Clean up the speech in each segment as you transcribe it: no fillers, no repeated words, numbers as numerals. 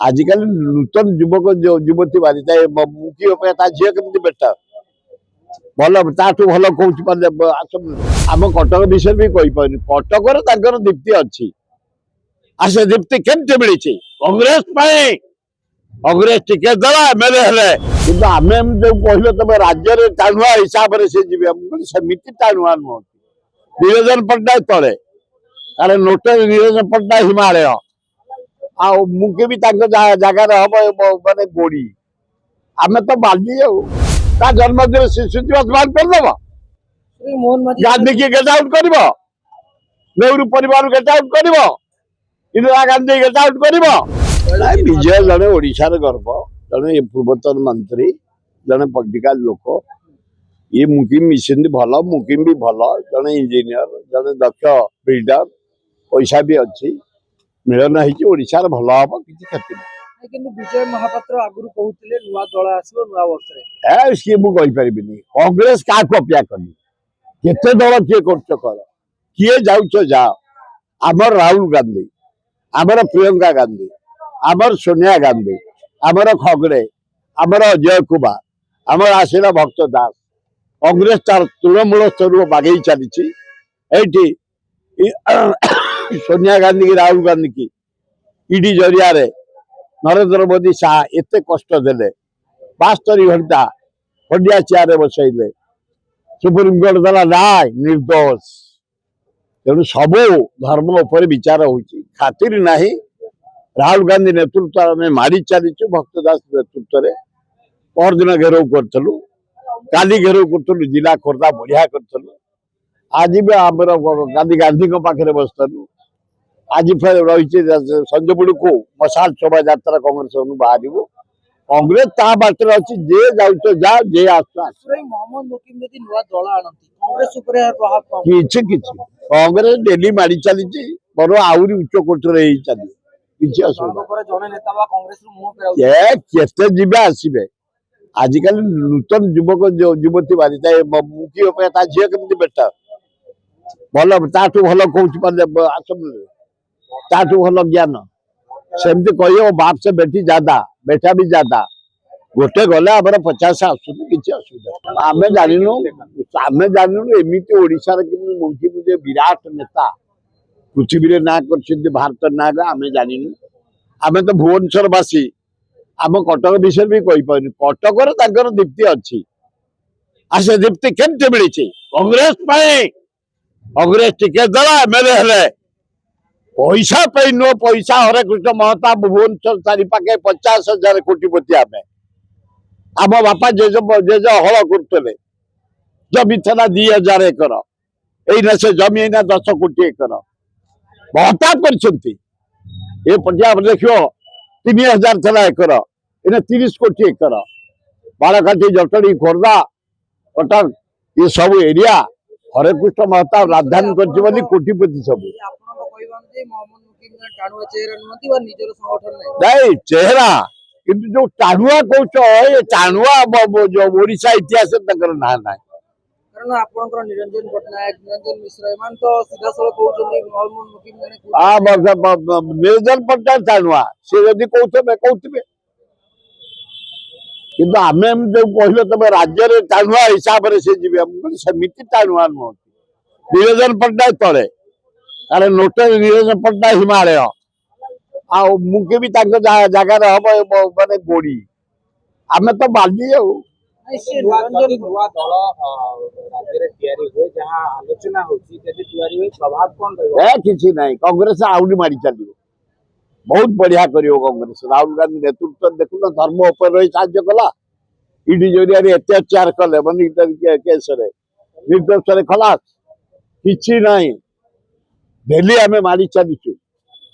आजिकल नूतन युवक युवती बारी मुखी अपेक्षा झील केमती बेटर भल ताठू भल कौन आम कटक विषय भी कहीपर कटक दीप्ति अच्छी आ से दीप्ति केमती मिली कांग्रेस कांग्रेस टिकेट देला एमएलए हेले कि आम जो कहल तुम राज्य में टाणुआ हिसाब से जी सेमती टाणुआ नुह निरंजन पट्टनायक तले कारण नोट निरंजन पट्टनायक हिमालय आ मुझे भी जगार हम माने गोड़ी आम तो बाली जन्मदिन शिशु दिवस मान करदेव गांधी की गेट आउट कर नेहरू परिवार गेट आउट कर इंदिरा गांधी गेट आउट कर विजय जड़े ओडार गर्व जड़े पूर्वतन मंत्री जड़े पॉलिटिकल लोक ये मुकिम मिशन भल मुकिम भी भल जड़े इंजीनियर जड़े दक्ष बिल्डर पैसा भी अच्छी मिलन होशार भल हम किसी क्षति नहीं विजय महापात्र आगुरी कहते नुआ दल आसो नुआ वर्ष सी मुझे कांग्रेस क्या अपेक्षा करी केते दल किए कर किए जाऊच जाओ आमर राहुल गांधी आमर प्रियंका गांधी आमर सोनिया गांधी आमर खगड़े आमर अजय कुमार आमर आशीरा भक्त दास कांग्रेस तार तृणमूल स्तर बागे चली सोनिया गांधी की राहुल गांधी की ईडी जरिया नरेंद्र मोदी शाह एत कष्ट देले 72 घंटा खंडिया चेयर बसैले सुप्रीमकोर्ट देला राय निर्दोष तेणु सबू धर्म उपर विचार होती खातिर नहीं राहुल गांधी नेतृत्व में मारी चलीचु भक्तदास नेतृत्व में पर दिन घेराव करूँ काली घेराव करूँ जिला खोर्धा बढ़िया करूँ आज भी आम गांधी गांधी पाखे बसलु आज फिर रही संजपुड़ी को मसाल शोभा यात्रा कांग्रेस बाहर कांग्रेस ता बाटर अच्छी जे जाऊच जा जे कांग्रेस डेली मारी चली बर आहरी उच्च कोटर चली केते जीवे आसबे आजिकल नूतन युवक युवती बारी मुखी अपेक्षा झील केमती बेटर भल ताठू भल कौन ताठू भल ज्ञान सेमती कह बाप से बेटी ज्यादा बेटा भी ज्यादा गोटे गले आम 50 आसु किसी असुविधा आम जानू एमती ओडार मुख्यमंत्री विराट नेता पृथ्वी ना कर भारत ना आम जानू आम तो भुवनेश्वरवासी आम कटक विषय भी कहीपर कटक दीप्ति अच्छी आ से दीप्ति केमती मिली कांग्रेस कांग्रेस टिकेट देला एमएलए हेले पैसा पे नो पैसा हरे कृष्ण महता भुवनेश्वर चारिपाखे 50,000 कोटिपति आम आम बापा जेज हल करते जमी था 2,000 एकर यही से जमी 10 कोटी एकर महता कर पटिया देख 3,000 था एकर इन 30 कोटी एकर बाड़काठी जटणी खोर्धा कटक ये सब एरिया हरे कृष्ण महता राजधानी कर कोटिपति सब नहीं चेहरा किंतु जो टाणुआ कौच टाणुआ ओडिशा इतिहास ना ना निरंजन पट्टनायक निरंजन मिश्र एमान तो सीधा सड़क निरंजन पट्टनायक टाणुआ सी जदि कहते किंतु आम जो कहल तुम राज्य में टाणुआ हिसाब से जी सेमती टाणुआ नुह निरंजन पट्टनायक तले कारण नोट निरंजन पट्टनायक हिमालय आ मुझे भी जगार हम माने गोड़ी आम तो बाली किसी ना कांग्रेस आहरी मारी चलो बहुत बढ़िया कर कांग्रेस राहुल गांधी नेतृत्व देखुन धर्म उपर रही साज्य कला ईडी जरिया अत्याचार कले मन केस निर्दोष खलास किसी ना डेली आम मारी चलीचु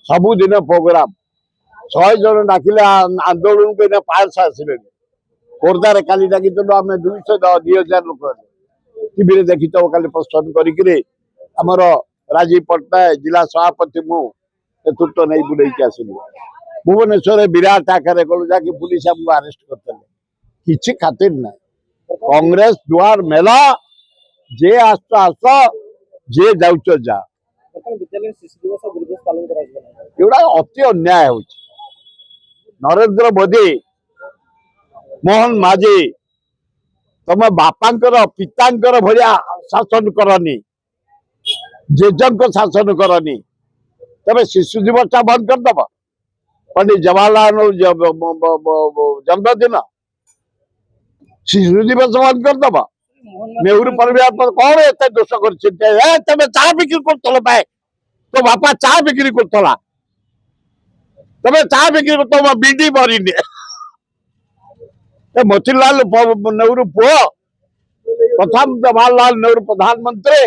सबुदिन प्रोग्राम 100 जन डाकिले आंदोलन को 500 आसले खोर्धार काली डाकी आम 2,000 लोक टीवी देखी तो कल प्रश्न करमर राजीव पट्टनायक जिला सभापति मु नेतृत्व नहीं बुले आसलु भुवनेश्वर विराट आकार कलु जाकि पुलिस आमको आरेस्ट करते किसी खातिर ना कांग्रेस दुआर मेला जे आस जे जाऊच जा एगुड़ा अति अन्याय हो नरेंद्र मोदी मोहन माझी तमे बापांकर पितांकर भलिया शासन करनी जेजन को शासन करनी तमे शिशु दिवस बंद करदब पंडित जवाहरलाल नेहरू जन्मदिन शिशु दिवस बंद करदब मोहन नेहरू परिवार पर कौन एते दोष कर तमे चाह बिक्री करतल पाए तो बापा चाह बिक्री करतला तमे चाह बिक्री करत बीडी मरीने मोतीलाल नेहरू पुओ प्रथम जवाहरलाल नेहरू प्रधानमंत्री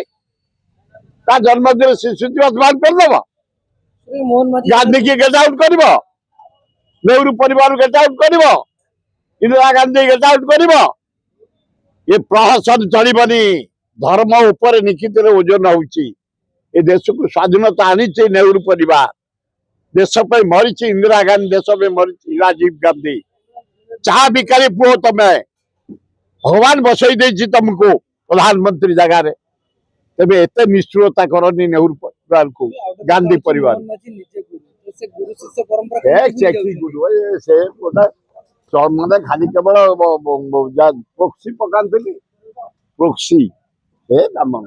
का जन्मदिन शिशु दिवस बंद करदब मोहन माझी गांधी की गेट आउट कर नेहरू परिवार गेट आउट कर इंदिरा गांधी गेट आउट कर ये प्रहसन चलबनी धर्म उपर निश्चित ओजन होची ये देश को स्वाधीनता आनी नेहरू परिवार देश पे मरी इंदिरा गांधी देश पे मरी राजीव गांधी चाह बिकारी पुओ तमे भगवान बसई देछि तुमको प्रधानमंत्री जगह रे तबे एते निष्ठुरता करनी नेहरू परिवार को गांधी परिवार मोहन माझी निजे गुरु जैसे गुरु शिष्य परंपरा एक चेकी गुरु से गोटा माने खाली केवल प्रोक्सी पकांतली प्रोक्सी हे काम